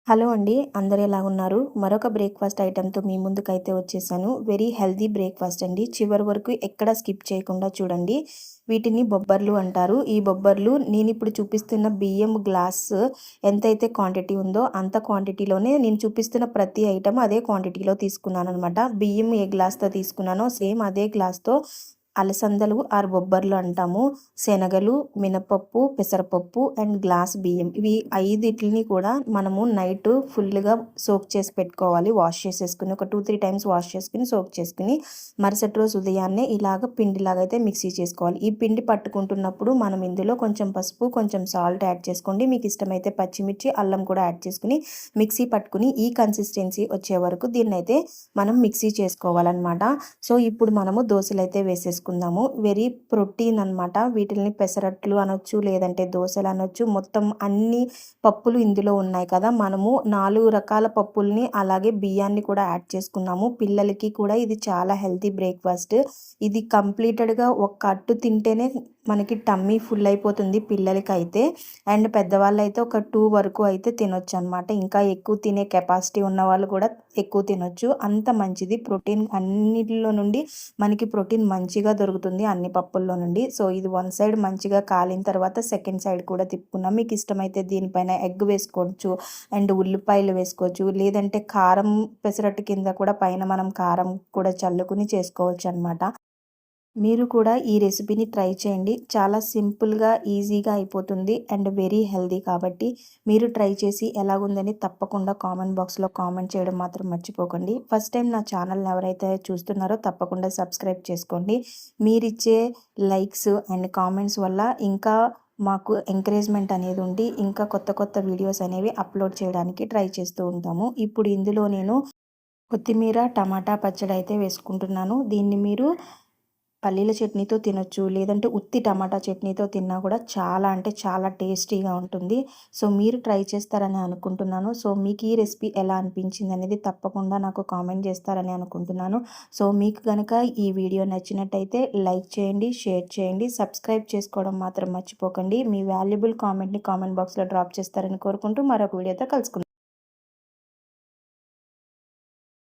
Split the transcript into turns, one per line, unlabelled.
Hello అండి. అందరూ ఎలాగున్నారు? మరొక బ్రేక్‌ఫాస్ట్ ఐటెమ్‌తో మీ ముందుకైతే వచ్చేసాను. వెరీ హెల్తీ బ్రేక్‌ఫాస్ట్ అండి. చివరి వరకు ఎక్కడ స్కిప్ చేయకుండా చూడండి. వీటిని బొబ్బర్లు అంటారు. ఈ బొబ్బర్లు నేనిప్పుడు చూపిస్తున్న బియ్యం గ్లాస్ ఎంతైతే క్వాంటిటీ ఉందో అంత క్వాంటిటీలోనే నేను చూపిస్తున్న ప్రతి ఐటెమ్ అదే క్వాంటిటీలో తీసుకున్నాననమాట. బియ్యం ఏ గ్లాస్‌తో తీసుకున్నానో సేమ్ అదే గ్లాస్‌తో అలసందలు ఆర్ బొబ్బర్లు అంటాము. శనగలు, మినపప్పు, పెసరపప్పు అండ్ గ్లాస్ బియ్యం. ఇవి 5 కూడా మనము నైట్ ఫుల్‌గా సోక్ చేసి పెట్టుకోవాలి. వాష్ చేసేసుకుని ఒక 2, 3 టైమ్స్ వాష్ చేసుకుని సోక్ చేసుకుని మరుసటి రోజు ఉదయాన్నే ఇలాగ పిండిలాగా అయితే మిక్సీ చేసుకోవాలి. ఈ పిండి పట్టుకుంటున్నప్పుడు మనం ఇందులో కొంచెం పసుపు, కొంచెం సాల్ట్ యాడ్ చేసుకోండి. మీకు ఇష్టమైతే పచ్చిమిర్చి, అల్లం కూడా యాడ్ చేసుకుని మిక్సీ పట్టుకుని ఈ కన్సిస్టెన్సీ వచ్చే వరకు దీన్నైతే మనం మిక్సీ చేసుకోవాలన్నమాట. సో ఇప్పుడు మనము దోసలైతే వేసేసుకుందాము. వెరీ ప్రోటీన్ అనమాట. వీటిల్ని పెసరట్లు అనొచ్చు, లేదంటే దోసలు అనొచ్చు. మొత్తం అన్ని పప్పులు ఇందులో ఉన్నాయి కదా. మనము 4 రకాల పప్పుల్ని అలాగే బియ్యాన్ని కూడా యాడ్ చేసుకున్నాము. పిల్లలకి కూడా ఇది చాలా హెల్తీ బ్రేక్‌ఫాస్ట్. ఇది కంప్లీటెడ్‌గా ఒక అట్టు తింటేనే మనకి టమ్మీ ఫుల్ అయిపోతుంది పిల్లలకైతే. అండ్ పెద్దవాళ్ళైతే ఒక 2 వరకు అయితే తినొచ్చు అనమాట. ఇంకా ఎక్కువ తినే కెపాసిటీ ఉన్నవాళ్ళు కూడా ఎక్కువ తినొచ్చు. అంత మంచిది. ప్రోటీన్ అన్నిటిలో నుండి మనకి ప్రోటీన్ మంచిగా దొరుకుతుంది అన్ని పప్పుల్లో నుండి. సో ఇది వన్ సైడ్ మంచిగా కాలిన తర్వాత సెకండ్ సైడ్ కూడా తిప్పుకున్నాం. మీకు ఇష్టమైతే దీనిపైన ఎగ్ వేసుకోవచ్చు అండ్ ఉల్లిపాయలు వేసుకోవచ్చు. లేదంటే కారం పెసరట్టు కింద కూడా పైన మనం కారం కూడా చల్లుకుని చేసుకోవచ్చు అనమాట. మీరు కూడా ఈ రెసిపీని ట్రై చేయండి. చాలా సింపుల్‌గా, ఈజీగా అయిపోతుంది అండ్ వెరీ హెల్తీ కాబట్టి మీరు ట్రై చేసి ఎలాగుందని తప్పకుండా కామెంట్ బాక్స్‌లో కామెంట్ చేయడం మాత్రం మర్చిపోకండి. ఫస్ట్ టైం నా ఛానల్‌ని ఎవరైతే చూస్తున్నారో తప్పకుండా సబ్స్క్రైబ్ చేసుకోండి. మీరిచ్చే లైక్స్ అండ్ కామెంట్స్ వల్ల ఇంకా మాకు ఎంకరేజ్‌మెంట్ అనేది ఉండి ఇంకా కొత్త కొత్త వీడియోస్ అనేవి అప్‌లోడ్ చేయడానికి ట్రై చేస్తూ ఉంటాము. ఇప్పుడు ఇందులో నేను కొత్తిమీర, టమాటా పచ్చడి అయితే వేసుకుంటున్నాను. దీన్ని మీరు పల్లీల చట్నీతో తినొచ్చు. లేదంటే ఉత్తి టమాటా చట్నీతో తిన్నా కూడా చాలా అంటే చాలా టేస్టీగా ఉంటుంది. సో మీరు ట్రై చేస్తారని అనుకుంటున్నాను. సో మీకు ఈ రెసిపీ ఎలా అనిపించింది అనేది తప్పకుండా నాకు కామెంట్ చేస్తారని అనుకుంటున్నాను. సో మీకు గనక ఈ వీడియో నచ్చినట్టయితే లైక్ చేయండి, షేర్ చేయండి, సబ్స్క్రైబ్ చేసుకోవడం మాత్రం మర్చిపోకండి. మీ వాల్యుబుల్ కామెంట్‌ని కామెంట్ బాక్స్‌లో డ్రాప్ చేస్తారని కోరుకుంటూ మరొక వీడియోతో కలుసుకుందాం.